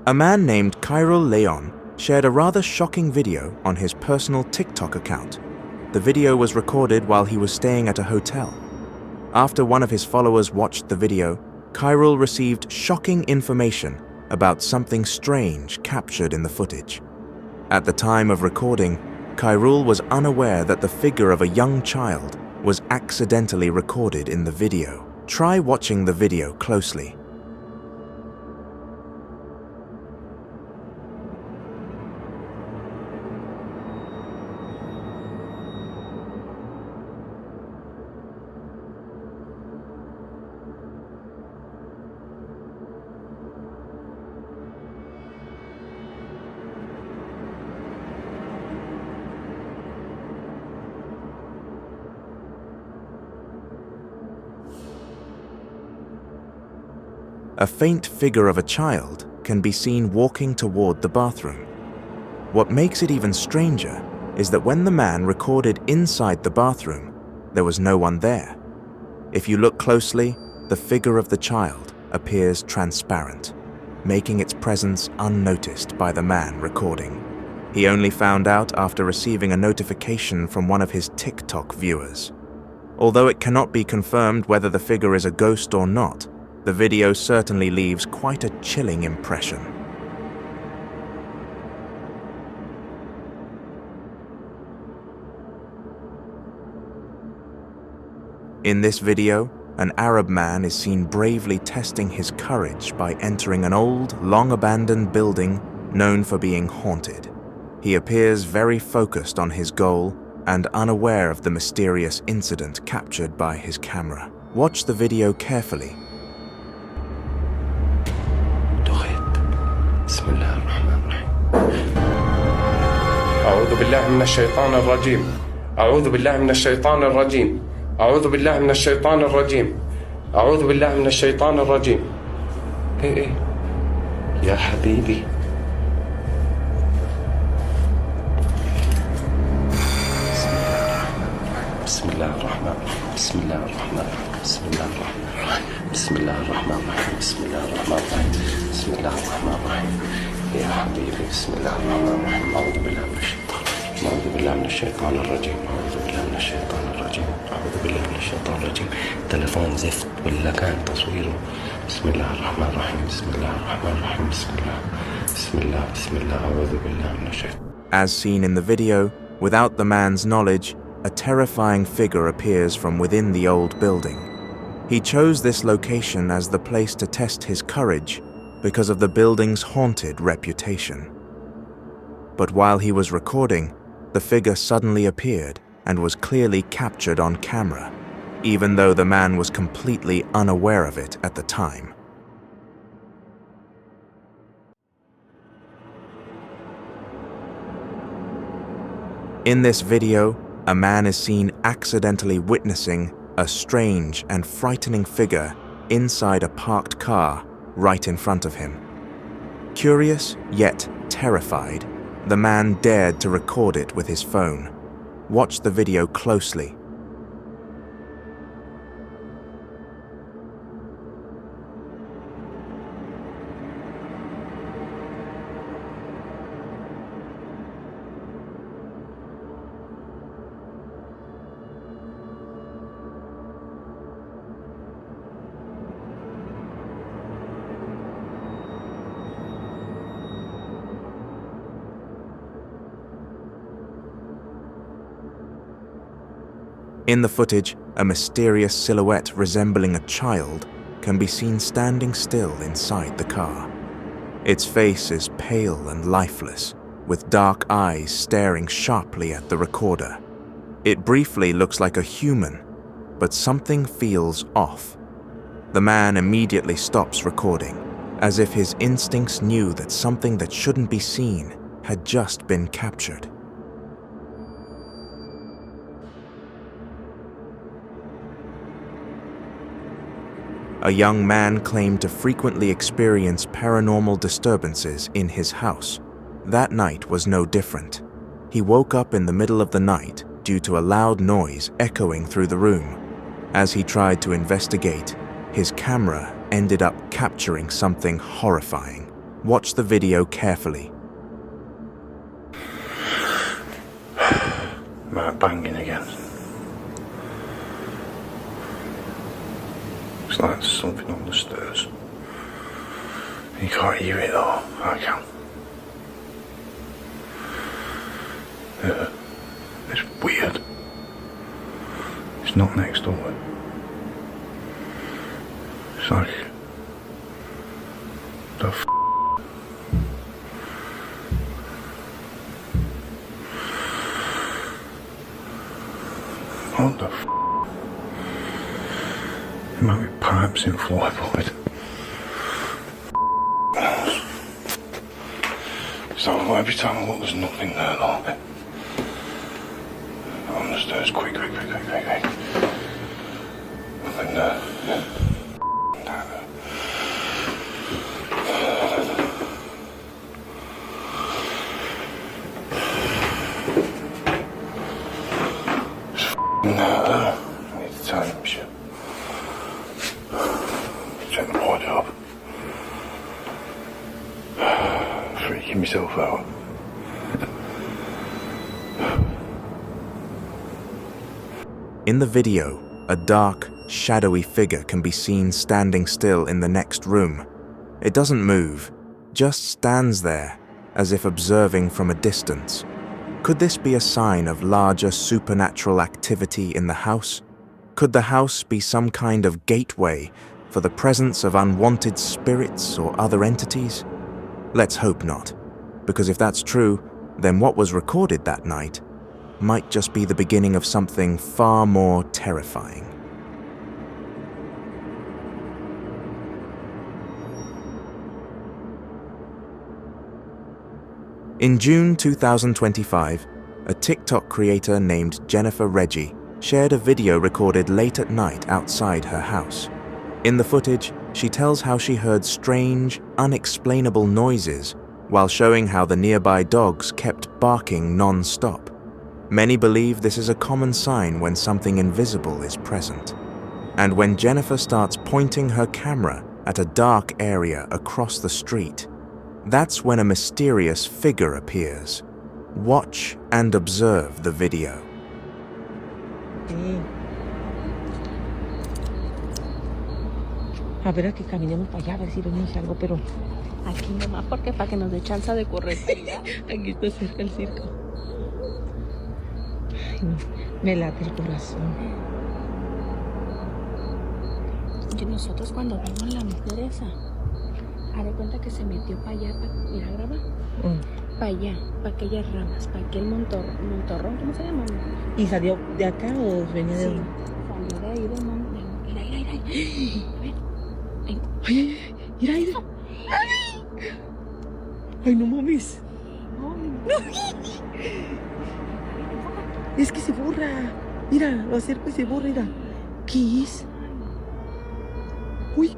A man named Kyril Leon shared a rather shocking video on his personal TikTok account. The video was recorded while he was staying at a hotel. After one of his followers watched the video, Kyril received shocking information about something strange captured in the footage. At the time of recording, Kyril was unaware that the figure of a young child was accidentally recorded in the video. Try watching the video closely. A faint figure of a child can be seen walking toward the bathroom. What makes it even stranger is that when the man recorded inside the bathroom, there was no one there. If you look closely, the figure of the child appears transparent, making its presence unnoticed by the man recording. He only found out after receiving a notification from one of his TikTok viewers. Although it cannot be confirmed whether the figure is a ghost or not, the video certainly leaves quite a chilling impression. In this video, an Arab man is seen bravely testing his courage by entering an old, long-abandoned building known for being haunted. He appears very focused on his goal and unaware of the mysterious incident captured by his camera. Watch the video carefully. بسم الله الرحمن الرحيم. أعوذ بالله من الشيطان الرجيم. أعوذ بالله من الشيطان الرجيم. أعوذ بالله من الشيطان الرجيم. أعوذ بالله من الشيطان الرجيم. إيه يا حبيبي. بسم الله الرحمن الرحيم. بسم الله الرحمن الرحيم. بسم الله الرحمن الرحيم. بسم الله الرحمن الرحيم. بسم الله الرحمن الرحيم. بسم الله الرحمن الرحيم. يا حبيبي بسم الله الرحمن الرحيم. أعوذ بالله من الشيطان. أعوذ بالله من الشيطان الرجيم. أعوذ بالله من الشيطان الرجيم. أعوذ بالله من الشيطان الرجيم. تلفون زفت ولا كان تصويره. بسم الله الرحمن الرحيم. بسم الله الرحمن الرحيم. بسم الله بسم الله بسم الله. أعوذ بالله من الشيطان. As seen in the video, without the man's knowledge, a terrifying figure appears from within the old building. He chose this location as the place to test his courage because of the building's haunted reputation. But while he was recording, the figure suddenly appeared and was clearly captured on camera, even though the man was completely unaware of it at the time. In this video, a man is seen accidentally witnessing a strange and frightening figure inside a parked car right in front of him. Curious yet terrified, the man dared to record it with his phone. Watch the video closely. In the footage, a mysterious silhouette resembling a child can be seen standing still inside the car. Its face is pale and lifeless, with dark eyes staring sharply at the recorder. It briefly looks like a human, but something feels off. The man immediately stops recording, as if his instincts knew that something that shouldn't be seen had just been captured. A young man claimed to frequently experience paranormal disturbances in his house. That night was no different. He woke up in the middle of the night due to a loud noise echoing through the room. As he tried to investigate, his camera ended up capturing something horrifying. Watch the video carefully. Right, banging again. It's like there's something on the stairs. You can't hear it though. I can. Yeah. It's weird. It's not next door. It's like... the f***. What the f***? There might be pipes in floorboard. So every time I look, there's nothing there though. On the stairs, quick. Nothing there. I need to tie him shit. Check the board up. Freaking myself out. In the video, a dark, shadowy figure can be seen standing still in the next room. It doesn't move, just stands there, as if observing from a distance. Could this be a sign of larger supernatural activity in the house? Could the house be some kind of gateway for the presence of unwanted spirits or other entities? Let's hope not, because if that's true, then what was recorded that night might just be the beginning of something far more terrifying. In June 2025, a TikTok creator named Jennifer Reggie shared a video recorded late at night outside her house. In the footage, she tells how she heard strange, unexplainable noises while showing how the nearby dogs kept barking non-stop. Many believe this is a common sign when something invisible is present. And when Jennifer starts pointing her camera at a dark area across the street, that's when a mysterious figure appears. Watch and observe the video. A ver, aquí caminemos para allá, a ver si vemos algo, pero aquí nomás, porque para que nos dé chance de correr. Aquí está cerca el circo. Ay, no, me late el corazón. Y nosotros cuando vimos la mujer esa, haré cuenta que se metió para allá, mira, graba, para allá, para aquellas ramas, para aquel montorrón, ¿cómo se llama? ¿Y salió de acá o venía de dónde? Salió de ahí del monte. Mira. Ay, mira. Ay, no mames. No. Es que se borra. Mira, lo acerco y se borra, mira. ¿Qué es? Uy.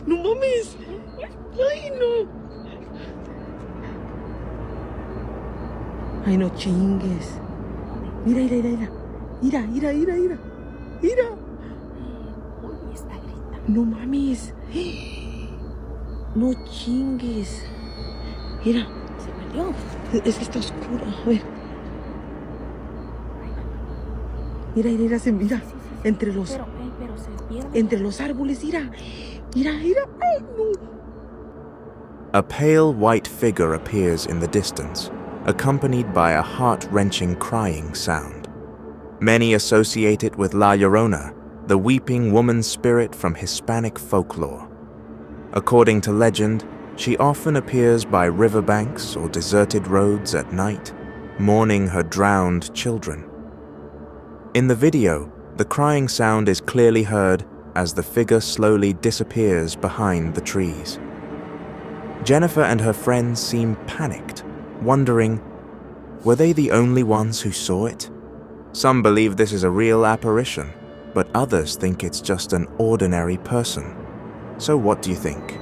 No mames. Ay, no. Ay, no chingues. Mira. No mames. No chingues. Mira. Se perdió. Es que está oscuro. A ver. Mira, se mira. Entre los... Pero se pierde. Entre los árboles, mira. Ay, no. A pale white figure appears in the distance, accompanied by a heart-wrenching crying sound. Many associate it with La Llorona, the weeping woman spirit from Hispanic folklore. According to legend, she often appears by riverbanks or deserted roads at night, mourning her drowned children. In the video, the crying sound is clearly heard as the figure slowly disappears behind the trees. Jennifer and her friends seem panicked, wondering, were they the only ones who saw it? Some believe this is a real apparition, but others think it's just an ordinary person. So what do you think?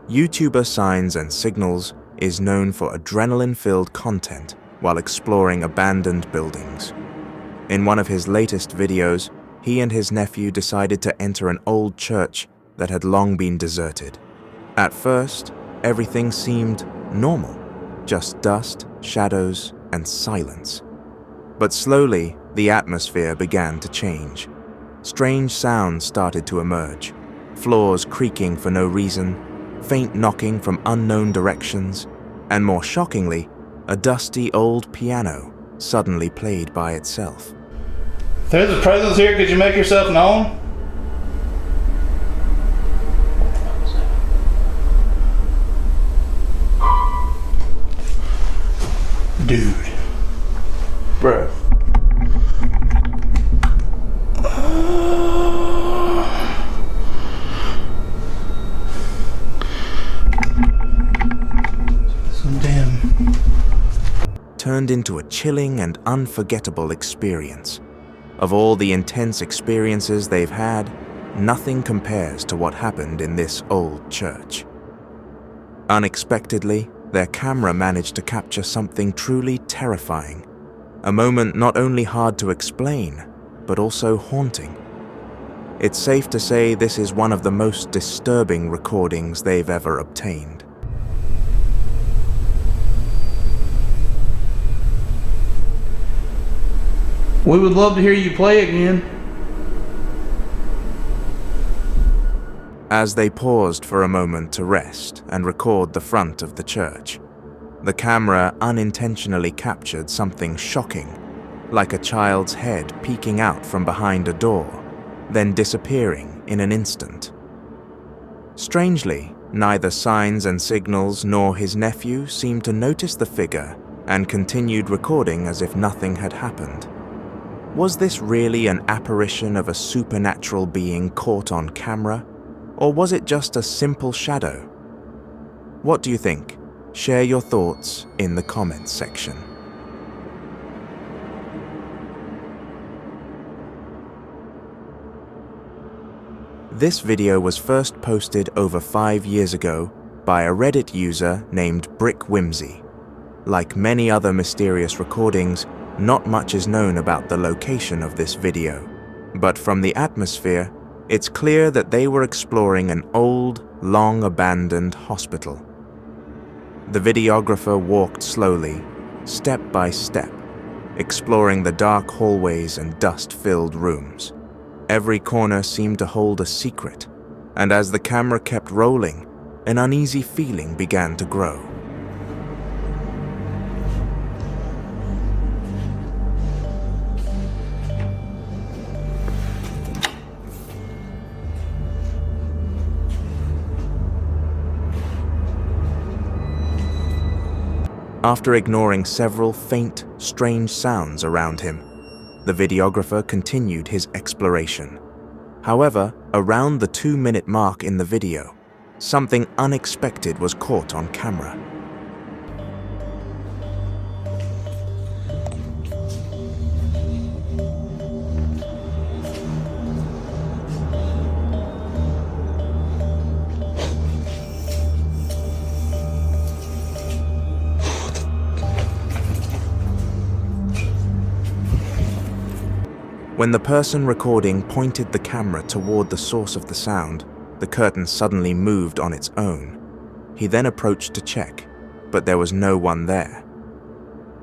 YouTuber Signs and Signals is known for adrenaline-filled content while exploring abandoned buildings. In one of his latest videos, he and his nephew decided to enter an old church that had long been deserted. At first, everything seemed normal, just dust, shadows, and silence. But slowly, the atmosphere began to change. Strange sounds started to emerge, floors creaking for no reason, faint knocking from unknown directions, and more shockingly, a dusty old piano suddenly played by itself. If there's a presence here, could you make yourself known? Dude. Bro. Some damn. Turned into a chilling and unforgettable experience. Of all the intense experiences they've had, nothing compares to what happened in this old church. Unexpectedly, their camera managed to capture something truly terrifying, a moment not only hard to explain, but also haunting. It's safe to say this is one of the most disturbing recordings they've ever obtained. We would love to hear you play again. As they paused for a moment to rest and record the front of the church, the camera unintentionally captured something shocking, like a child's head peeking out from behind a door, then disappearing in an instant. Strangely, neither signs and signals nor his nephew seemed to notice the figure and continued recording as if nothing had happened. Was this really an apparition of a supernatural being caught on camera? Or was it just a simple shadow? What do you think? Share your thoughts in the comments section. This video was first posted over 5 years ago by a Reddit user named Brick Whimsy. Like many other mysterious recordings, not much is known about the location of this video, but from the atmosphere, it's clear that they were exploring an old, long-abandoned hospital. The videographer walked slowly, step by step, exploring the dark hallways and dust-filled rooms. Every corner seemed to hold a secret, and as the camera kept rolling, an uneasy feeling began to grow. After ignoring several faint, strange sounds around him, the videographer continued his exploration. However, around the 2-minute mark in the video, something unexpected was caught on camera. When the person recording pointed the camera toward the source of the sound, the curtain suddenly moved on its own. He then approached to check, but there was no one there.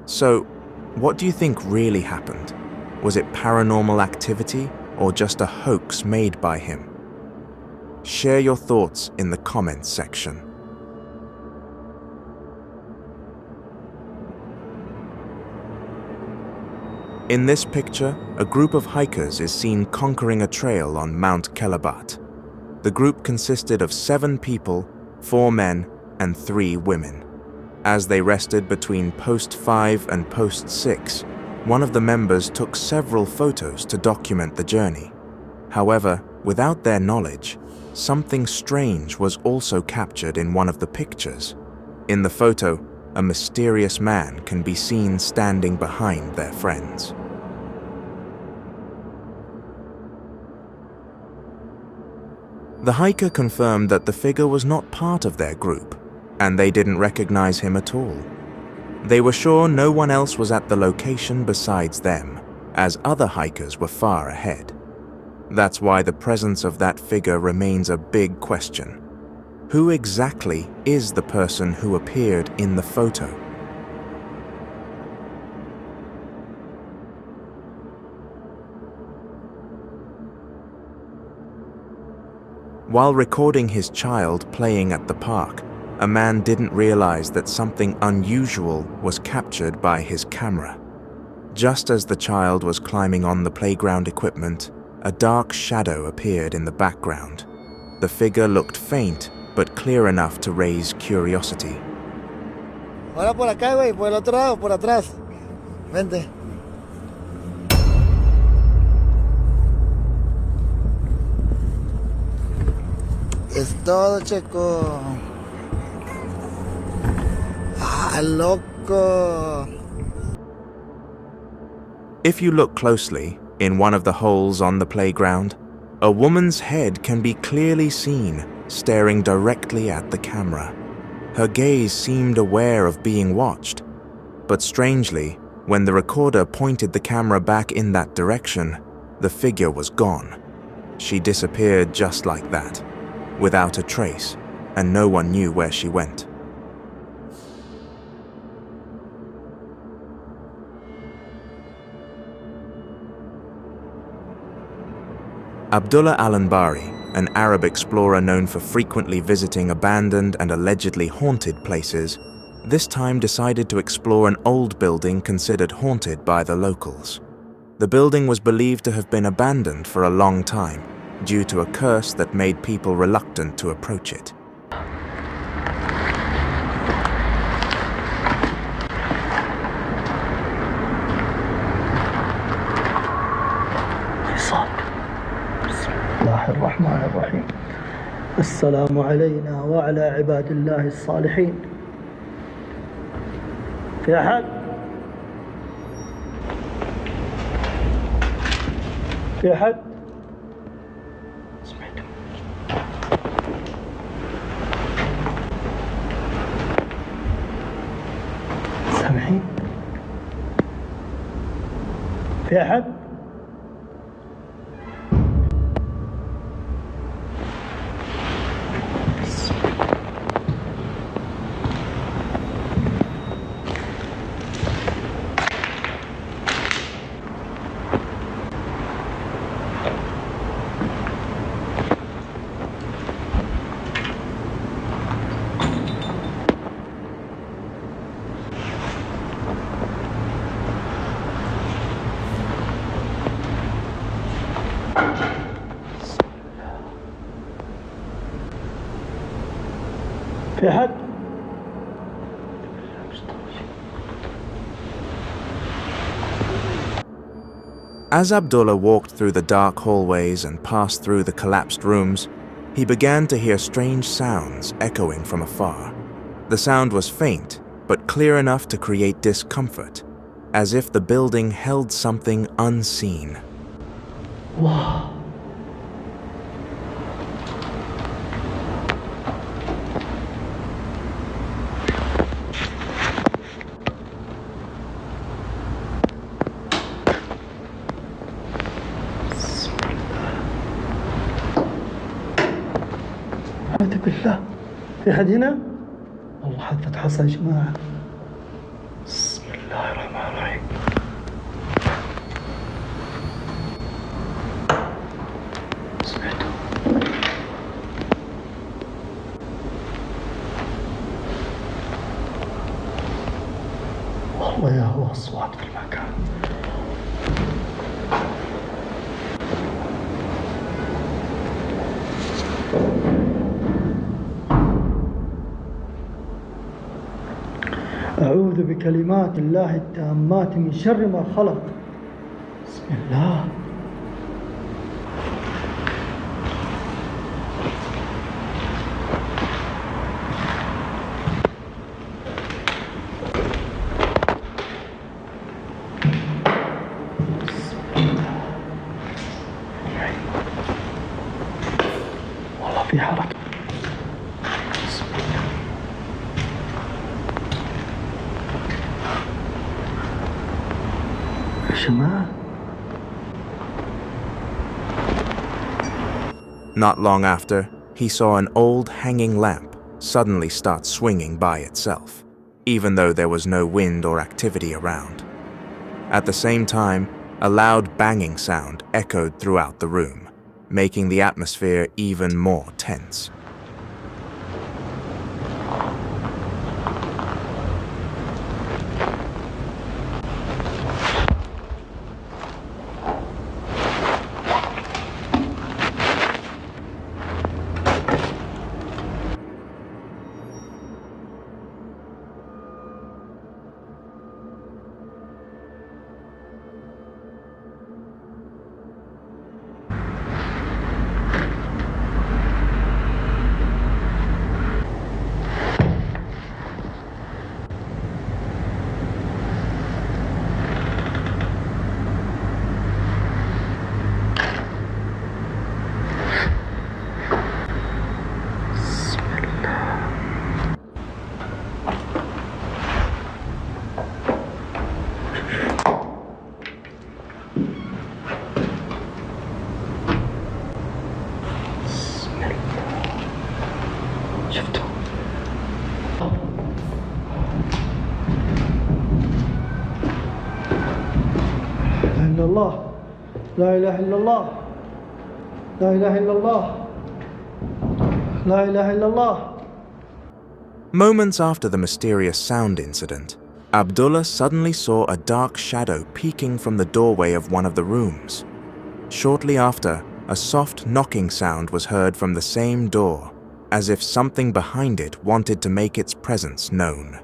So, what do you think really happened? Was it paranormal activity or just a hoax made by him? Share your thoughts in the comments section. In this picture, a group of hikers is seen conquering a trail on Mount Kelabat. The group consisted of 7 people, 4 men, and 3 women. As they rested between post 5 and post 6, one of the members took several photos to document the journey. However, without their knowledge, something strange was also captured in one of the pictures. In the photo, a mysterious man can be seen standing behind their friends. The hiker confirmed that the figure was not part of their group, and they didn't recognize him at all. They were sure no one else was at the location besides them, as other hikers were far ahead. That's why the presence of that figure remains a big question. Who exactly is the person who appeared in the photo? While recording his child playing at the park, a man didn't realize that something unusual was captured by his camera. Just as the child was climbing on the playground equipment, a dark shadow appeared in the background. The figure looked faint, but clear enough to raise curiosity. Ahora por acá, güey, por el otro lado, por atrás. Vente. Es todo, Checo. Ah, loco. If you look closely, in one of the holes on the playground, a woman's head can be clearly seen, staring directly at the camera. Her gaze seemed aware of being watched. But strangely, when the recorder pointed the camera back in that direction, the figure was gone. She disappeared just like that, without a trace, and no one knew where she went. Abdullah al-Anbari, an Arab explorer known for frequently visiting abandoned and allegedly haunted places, this time decided to explore an old building considered haunted by the locals. The building was believed to have been abandoned for a long time, due to a curse that made people reluctant to approach it. بسم الله الرحمن الرحيم. السلام علينا وعلى عباد الله الصالحين. في أحد؟ في أحد؟ سامحين؟ في أحد؟ في أحد؟ As Abdullah walked through the dark hallways and passed through the collapsed rooms, he began to hear strange sounds echoing from afar. The sound was faint, but clear enough to create discomfort, as if the building held something unseen. Wow. أعوذ بالله. في أحد هنا؟ والله حذفت حصى يا جماعة. بسم الله الرحمن الرحيم. سمعتوا؟ والله يا هو أصوات في المكان. أعوذ بكلمات الله التامات من شر ما خلق. بسم الله. والله في حركة. يا جماعة Not long after, he saw an old hanging lamp suddenly start swinging by itself, even though there was no wind or activity around. At the same time, a loud banging sound echoed throughout the room, making the atmosphere even more tense. لا إله إلا الله لا إله إلا الله لا إله إلا الله. Moments after the mysterious sound incident, Abdullah suddenly saw a dark shadow peeking from the doorway of one of the rooms. Shortly after, a soft knocking sound was heard from the same door, as if something behind it wanted to make its presence known.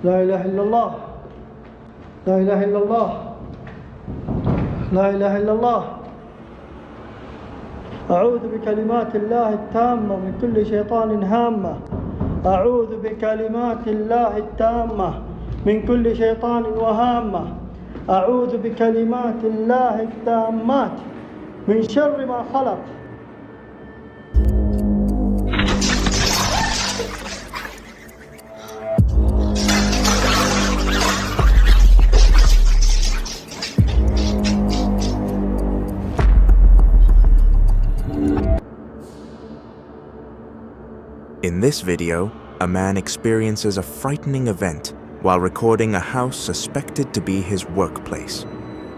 لا إله إلا الله لا إله إلا الله لا إله إلا الله. أعوذ بكلمات الله التامة من كل شيطان هامة. أعوذ بكلمات الله التامة من كل شيطان وهامة. أعوذ بكلمات الله التامات من شر ما خلق. In this video, a man experiences a frightening event while recording a house suspected to be his workplace.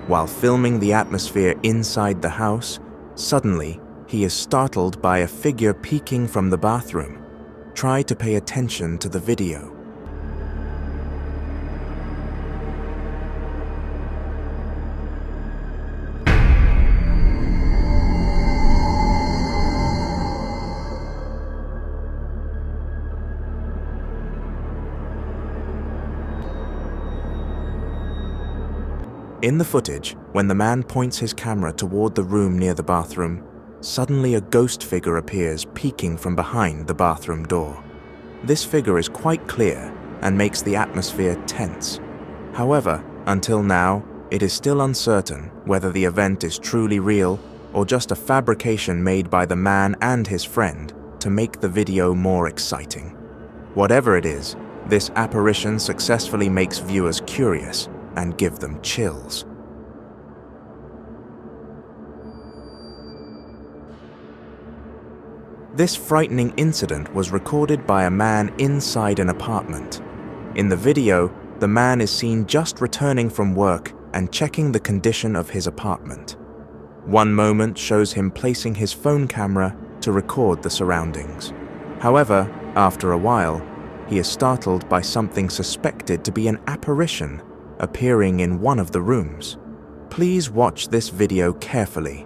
While filming the atmosphere inside the house, suddenly he is startled by a figure peeking from the bathroom. Try to pay attention to the video. In the footage, when the man points his camera toward the room near the bathroom, suddenly a ghost figure appears peeking from behind the bathroom door. This figure is quite clear and makes the atmosphere tense. However, until now, it is still uncertain whether the event is truly real or just a fabrication made by the man and his friend to make the video more exciting. Whatever it is, this apparition successfully makes viewers curious and give them chills. This frightening incident was recorded by a man inside an apartment. In the video, the man is seen just returning from work and checking the condition of his apartment. One moment shows him placing his phone camera to record the surroundings. However, after a while, he is startled by something suspected to be an apparition appearing in one of the rooms. Please watch this video carefully.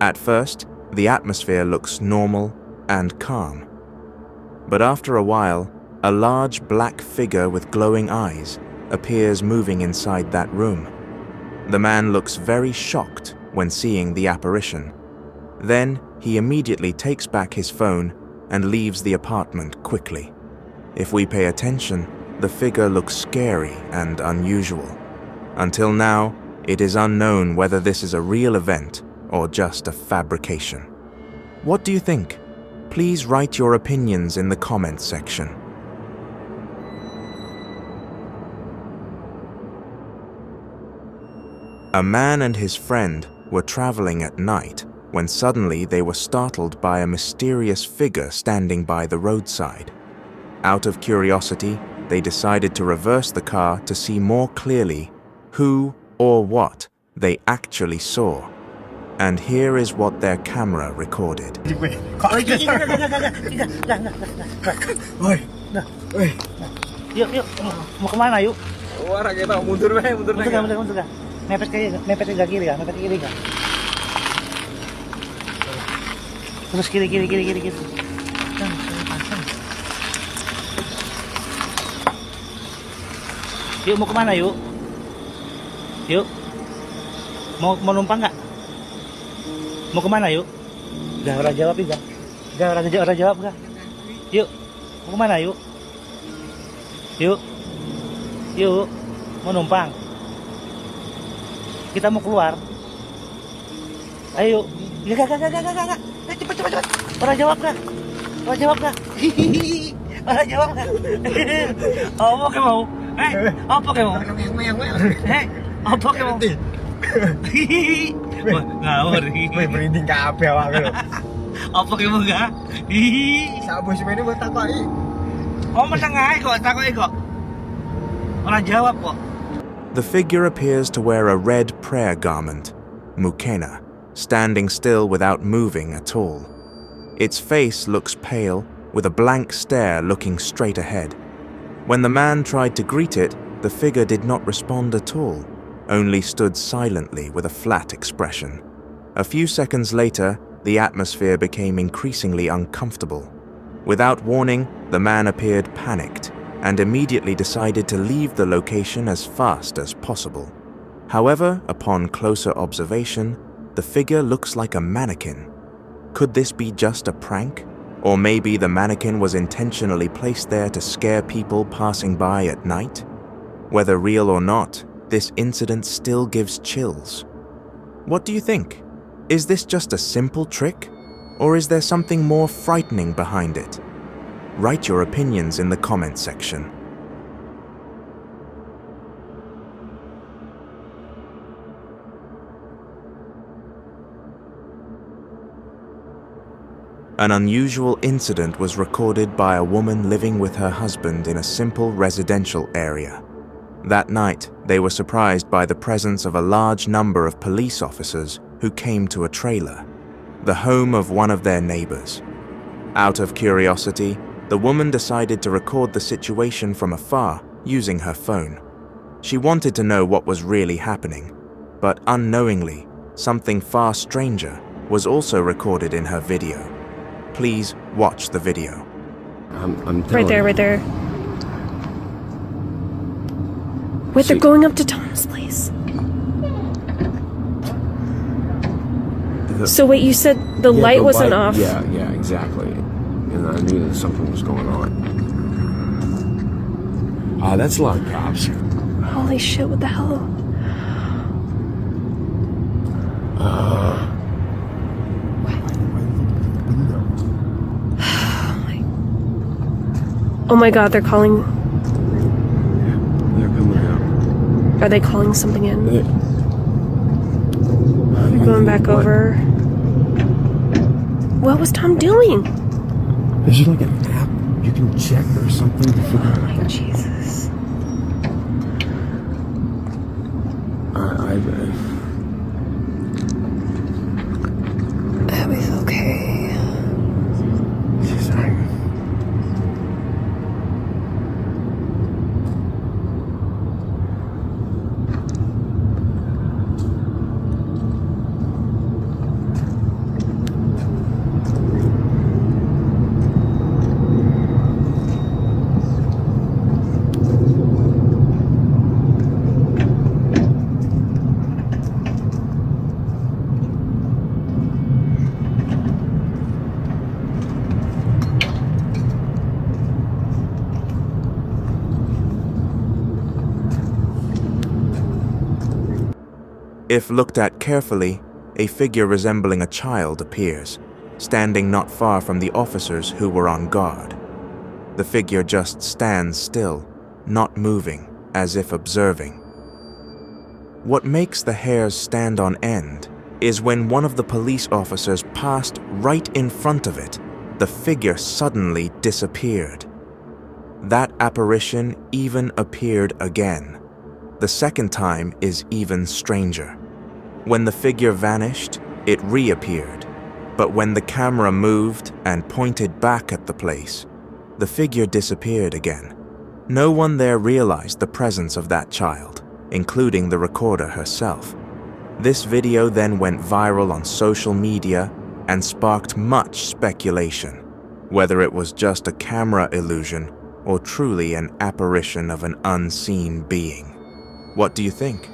At first, the atmosphere looks normal and calm. But after a while, a large black figure with glowing eyes appears moving inside that room. The man looks very shocked when seeing the apparition. Then he immediately takes back his phone and leaves the apartment quickly. If we pay attention, the figure looks scary and unusual. Until now, it is unknown whether this is a real event or just a fabrication. What do you think? Please write your opinions in the comments section. A man and his friend were traveling at night when suddenly they were startled by a mysterious figure standing by the roadside. Out of curiosity, they decided to reverse the car to see more clearly who or what they actually saw. And here is what their camera recorded. Yuk, mau kemana yuk? Wah, kita mundur deh. Mundur dah. Mepet ke kiri ya, Terus kiri. Yuk, mau kemana yuk? Mau numpang nggak? Mau kemana yuk? Gak orang jawab juga. Orang jawab gak? Yuk, mau kemana yuk? Yuk, mau numpang. Kita mau keluar. Ayo. Gak. Cepet. Orang jawab gak? Orang jawab gak? Apa kamu mau? Apa kamu mau? Apa kamu mau? Wah, ngawur. Merinding kabeh awake lho. Apa kamu gak? Sak bos mene mbok takoki. Oh, menengae kok, takoki kok. Orang jawab kok. The figure appears to wear a red prayer garment, mukena, standing still without moving at all. Its face looks pale, with a blank stare looking straight ahead. When the man tried to greet it, the figure did not respond at all, only stood silently with a flat expression. A few seconds later, the atmosphere became increasingly uncomfortable. Without warning, the man appeared panicked and immediately decided to leave the location as fast as possible. However, upon closer observation, the figure looks like a mannequin. Could this be just a prank? Or maybe the mannequin was intentionally placed there to scare people passing by at night? Whether real or not, this incident still gives chills. What do you think? Is this just a simple trick? Or is there something more frightening behind it? Write your opinions in the comments section. An unusual incident was recorded by a woman living with her husband in a simple residential area. That night, they were surprised by the presence of a large number of police officers who came to a trailer, the home of one of their neighbors. Out of curiosity, the woman decided to record the situation from afar using her phone. She wanted to know what was really happening, but unknowingly, something far stranger was also recorded in her video. Please watch the video. I'm Right there. Wait, they're going up to Tom's place. So wait, you said the light wasn't off. Yeah, exactly. And I knew that something was going on. That's a lot of cops. Holy shit, what the hell? Oh my god, they're calling. They're coming out. Are they calling something in? They're Going back over. What was Tom doing? Is there like an app you can check or something to figure out? Oh my Jesus. Abby's okay. If looked at carefully, a figure resembling a child appears, standing not far from the officers who were on guard. The figure just stands still, not moving, as if observing. What makes the hairs stand on end is when one of the police officers passed right in front of it, the figure suddenly disappeared. That apparition even appeared again. The second time is even stranger. When the figure vanished, it reappeared, but when the camera moved and pointed back at the place, the figure disappeared again. No one there realized the presence of that child, including the recorder herself. This video then went viral on social media and sparked much speculation, whether it was just a camera illusion or truly an apparition of an unseen being. What do you think?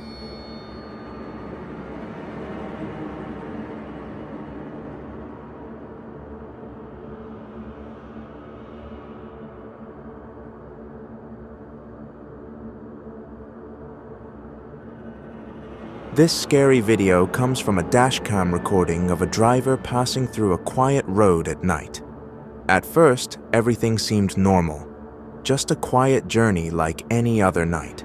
This scary video comes from a dashcam recording of a driver passing through a quiet road at night. At first, everything seemed normal, just a quiet journey like any other night.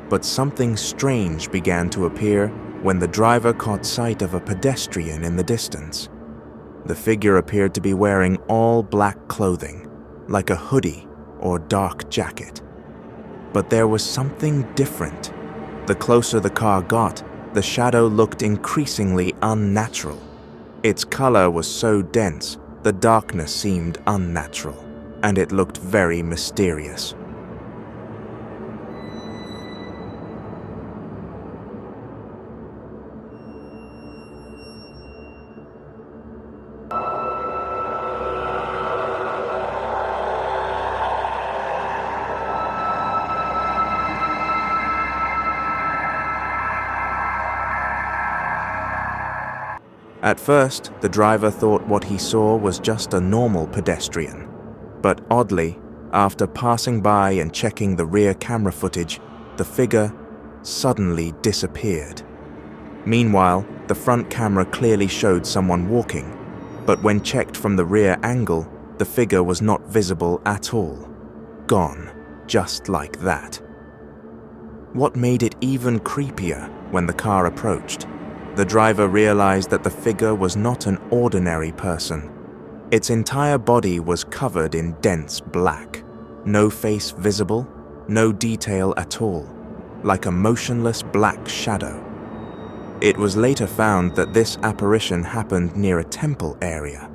But something strange began to appear when the driver caught sight of a pedestrian in the distance. The figure appeared to be wearing all black clothing, like a hoodie or dark jacket. But there was something different. The closer the car got, the shadow looked increasingly unnatural. Its color was so dense, the darkness seemed unnatural, and it looked very mysterious. At first, the driver thought what he saw was just a normal pedestrian. But oddly, after passing by and checking the rear camera footage, the figure suddenly disappeared. Meanwhile, the front camera clearly showed someone walking, but when checked from the rear angle, the figure was not visible at all. Gone, just like that. What made it even creepier when the car approached? The driver realized that the figure was not an ordinary person. Its entire body was covered in dense black. No face visible, no detail at all, like a motionless black shadow. It was later found that this apparition happened near a temple area.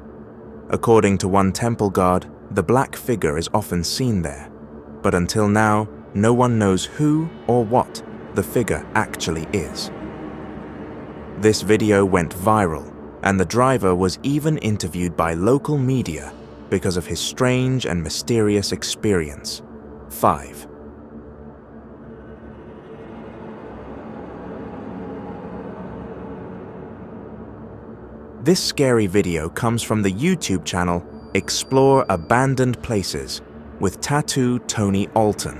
According to one temple guard, the black figure is often seen there, but until now, no one knows who or what the figure actually is. This video went viral, and the driver was even interviewed by local media because of his strange and mysterious experience. 5. This scary video comes from the YouTube channel Explore Abandoned Places with Tattoo Tony Alton,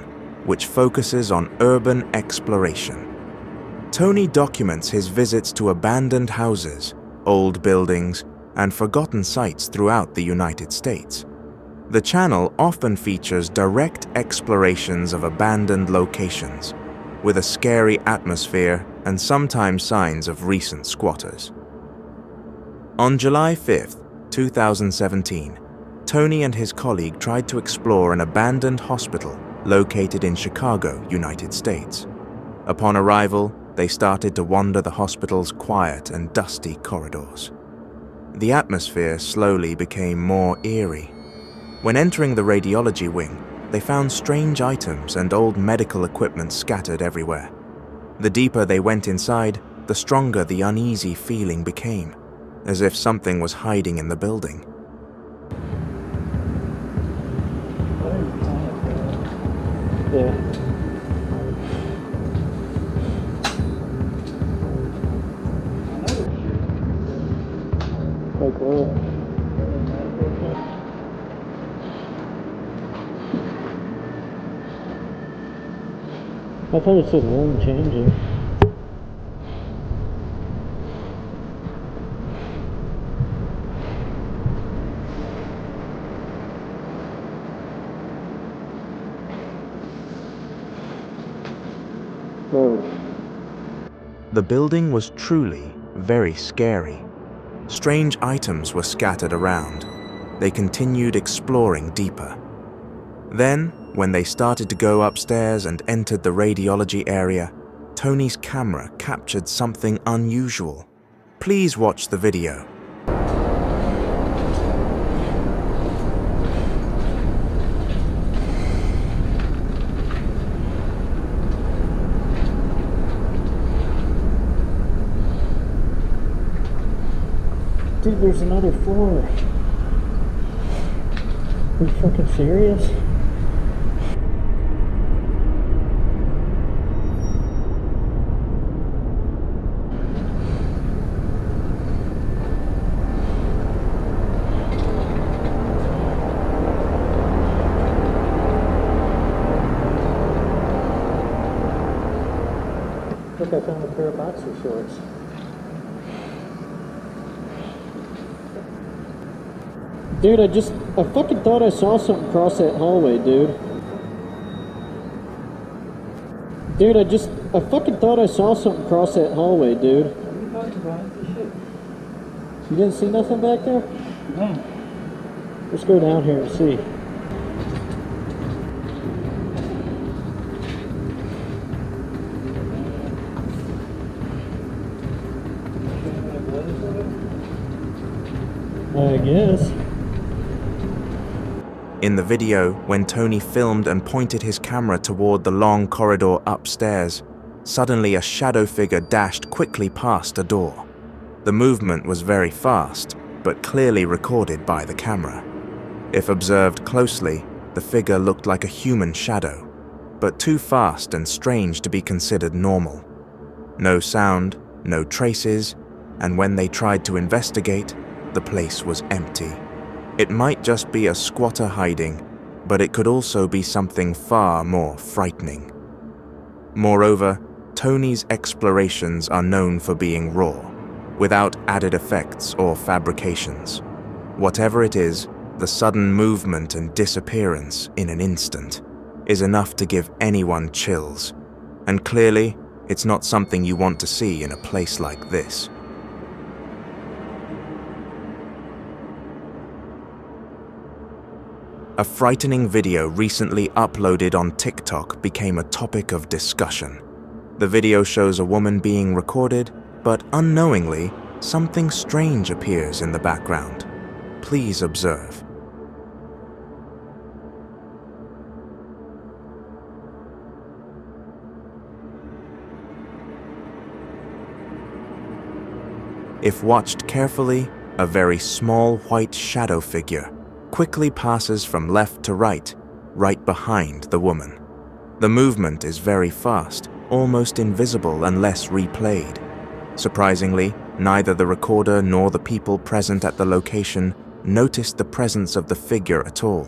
which focuses on urban exploration. Tony documents his visits to abandoned houses, old buildings, and forgotten sites throughout the United States. The channel often features direct explorations of abandoned locations, with a scary atmosphere and sometimes signs of recent squatters. On July 5, 2017, Tony and his colleague tried to explore an abandoned hospital located in Chicago, United States. Upon arrival, they started to wander the hospital's quiet and dusty corridors. The atmosphere slowly became more eerie. When entering the radiology wing, they found strange items and old medical equipment scattered everywhere. The deeper they went inside, the stronger the uneasy feeling became, as if something was hiding in the building. I thought it said room changing. The building was truly very scary. Strange items were scattered around. They continued exploring deeper. Then, when they started to go upstairs and entered the radiology area, Tony's camera captured something unusual. Please watch the video. Dude, there's another floor. Are you fucking serious? Look, I found a pair of boxer shorts. Dude, I fucking thought I saw something cross that hallway, dude. Dude, I fucking thought I saw something cross that hallway, dude. You didn't see nothing back there? No. Let's go down here and see. I guess. In the video, when Tony filmed and pointed his camera toward the long corridor upstairs, suddenly a shadow figure dashed quickly past a door. The movement was very fast, but clearly recorded by the camera. If observed closely, the figure looked like a human shadow, but too fast and strange to be considered normal. No sound, no traces, and when they tried to investigate, the place was empty. It might just be a squatter hiding, but it could also be something far more frightening. Moreover, Tony's explorations are known for being raw, without added effects or fabrications. Whatever it is, the sudden movement and disappearance in an instant is enough to give anyone chills, and clearly, it's not something you want to see in a place like this. A frightening video recently uploaded on TikTok became a topic of discussion. The video shows a woman being recorded, but unknowingly, something strange appears in the background. Please observe. If watched carefully, a very small white shadow figure quickly passes from left to right, right behind the woman. The movement is very fast, almost invisible unless replayed. Surprisingly, neither the recorder nor the people present at the location noticed the presence of the figure at all.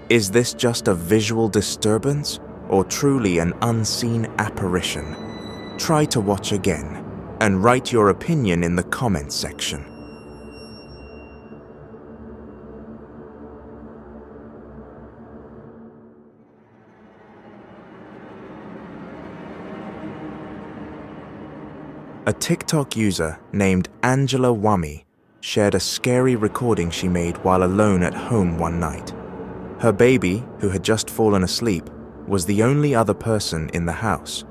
Is this just a visual disturbance, or truly an unseen apparition? Try to watch again, and write your opinion in the comments section. A TikTok user named Angela Wami shared a scary recording she made while alone at home one night. Her baby, who had just fallen asleep, was the only other person in the house.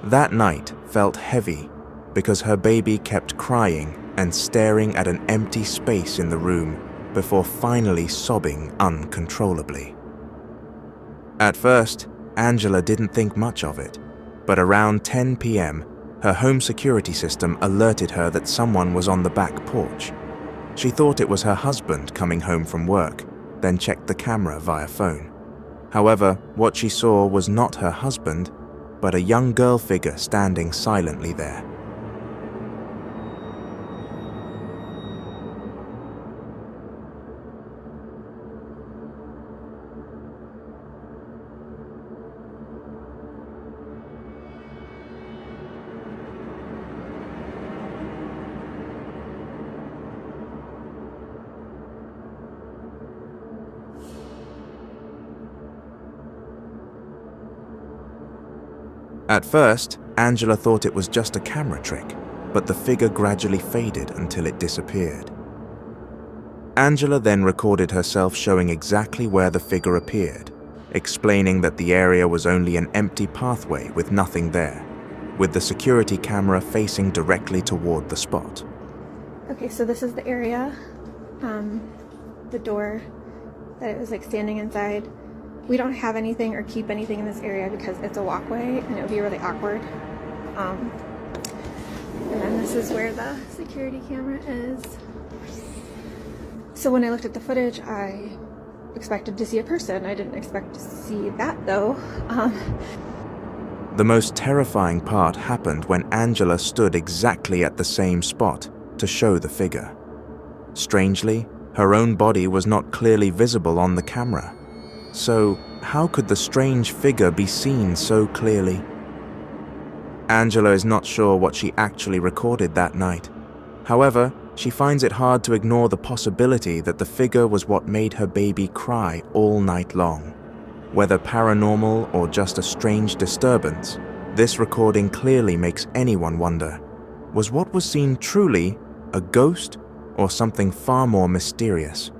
That night felt heavy because her baby kept crying and staring at an empty space in the room before finally sobbing uncontrollably. At first, Angela didn't think much of it, but around 10 p.m., her home security system alerted her that someone was on the back porch. She thought it was her husband coming home from work, then checked the camera via phone. However, what she saw was not her husband, but a young girl figure standing silently there. At first, Angela thought it was just a camera trick, but the figure gradually faded until it disappeared. Angela then recorded herself showing exactly where the figure appeared, explaining that the area was only an empty pathway with nothing there, with the security camera facing directly toward the spot. Okay, so this is the area, the door that it was like standing inside. We don't have anything or keep anything in this area because it's a walkway and it would be really awkward. And then this is where the security camera is. So when I looked at the footage, I expected to see a person. I didn't expect to see that though. The most terrifying part happened when Angela stood exactly at the same spot to show the figure. Strangely, her own body was not clearly visible on the camera. So, how could the strange figure be seen so clearly? Angela is not sure what she actually recorded that night. However, she finds it hard to ignore the possibility that the figure was what made her baby cry all night long. Whether paranormal or just a strange disturbance, this recording clearly makes anyone wonder, was what was seen truly a ghost or something far more mysterious?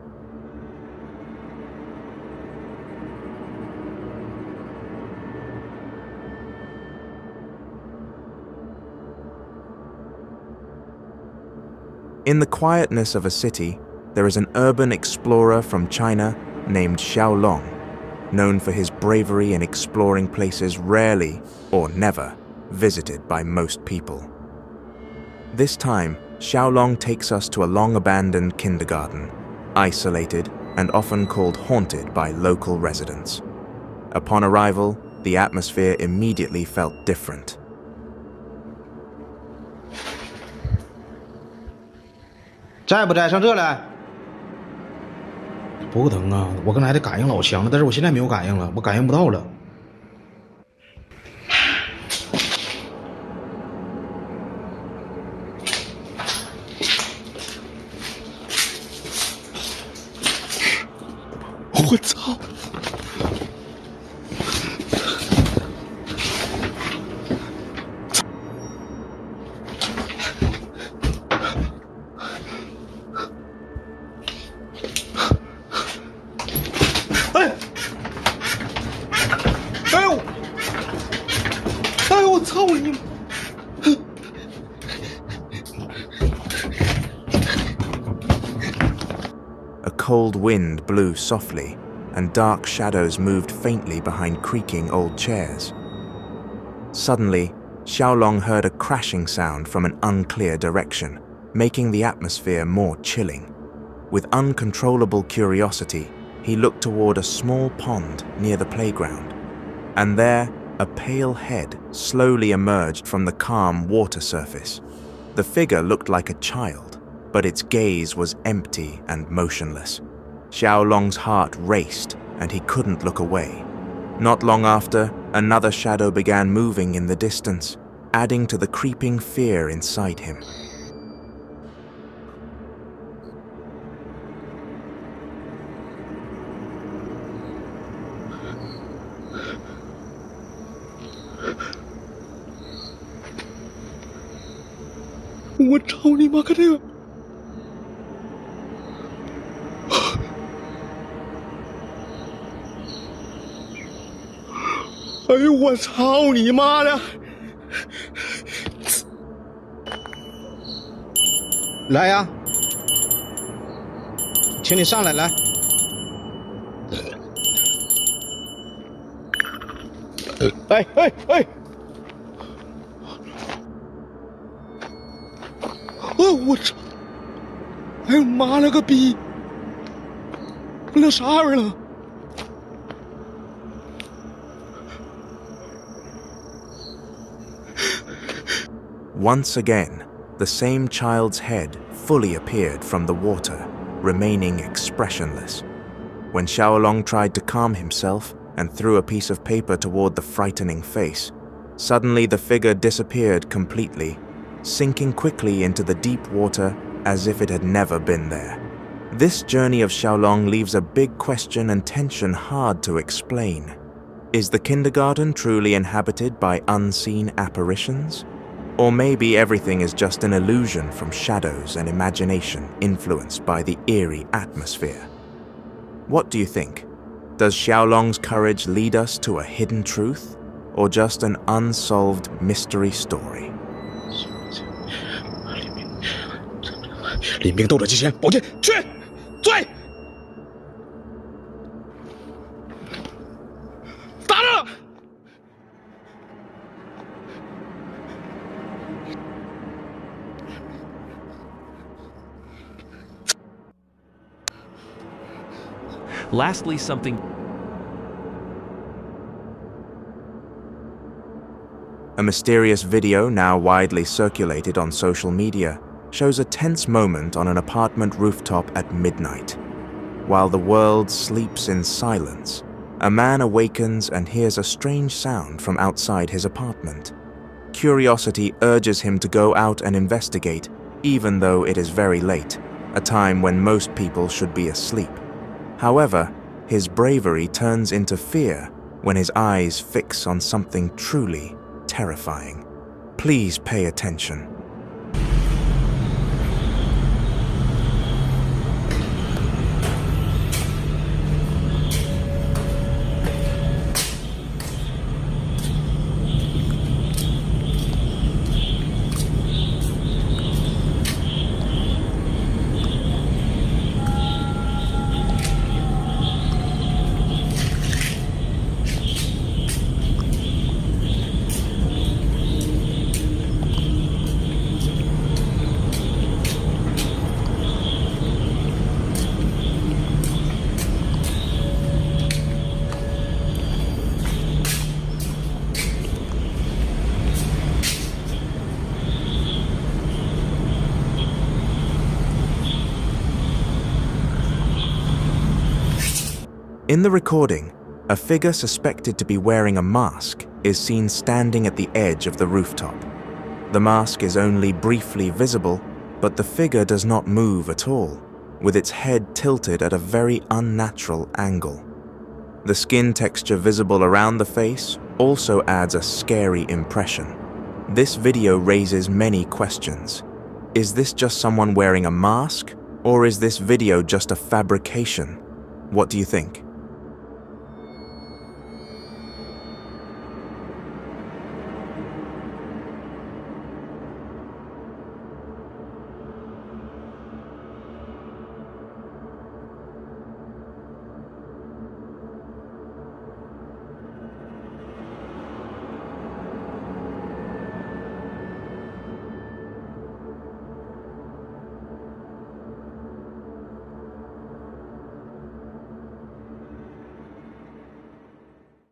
In the quietness of a city, there is an urban explorer from China named Xiaolong, known for his bravery in exploring places rarely or never visited by most people. This time, Xiaolong takes us to a long-abandoned kindergarten, isolated and often called haunted by local residents. Upon arrival, the atmosphere immediately felt different. 摘不摘？上这来。不疼啊！我刚才的感应老强了，但是我现在没有感应了，我感应不到了。我操！ A cold wind blew softly, and dark shadows moved faintly behind creaking old chairs. Suddenly, Xiaolong heard a crashing sound from an unclear direction, making the atmosphere more chilling. With uncontrollable curiosity, he looked toward a small pond near the playground, and there, a pale head slowly emerged from the calm water surface. The figure looked like a child, but its gaze was empty and motionless. Xiaolong's heart raced, and he couldn't look away. Not long after, another shadow began moving in the distance, adding to the creeping fear inside him. What Tony Makadeo? 哎呦我操你妈的！来呀，请你上来来。哎哎哎！哦我操！哎呦妈了个逼！那啥玩意儿了？ Once again, the same child's head fully appeared from the water, remaining expressionless. When Xiaolong tried to calm himself and threw a piece of paper toward the frightening face, suddenly the figure disappeared completely, sinking quickly into the deep water as if it had never been there. This journey of Xiaolong leaves a big question and tension hard to explain. Is the kindergarten truly inhabited by unseen apparitions? Or maybe everything is just an illusion from shadows and imagination influenced by the eerie atmosphere? What do you think? Does Xiaolong's courage lead us to a hidden truth, or just an unsolved mystery story? 领兵斗者机器人，宝剑去追，打了！ Lastly, something. A mysterious video now widely circulated on social media shows a tense moment on an apartment rooftop at midnight. While the world sleeps in silence, a man awakens and hears a strange sound from outside his apartment. Curiosity urges him to go out and investigate, even though it is very late, a time when most people should be asleep. However, his bravery turns into fear when his eyes fix on something truly terrifying. Please pay attention. In the recording, a figure suspected to be wearing a mask is seen standing at the edge of the rooftop. The mask is only briefly visible, but the figure does not move at all, with its head tilted at a very unnatural angle. The skin texture visible around the face also adds a scary impression. This video raises many questions. Is this just someone wearing a mask, or is this video just a fabrication? What do you think?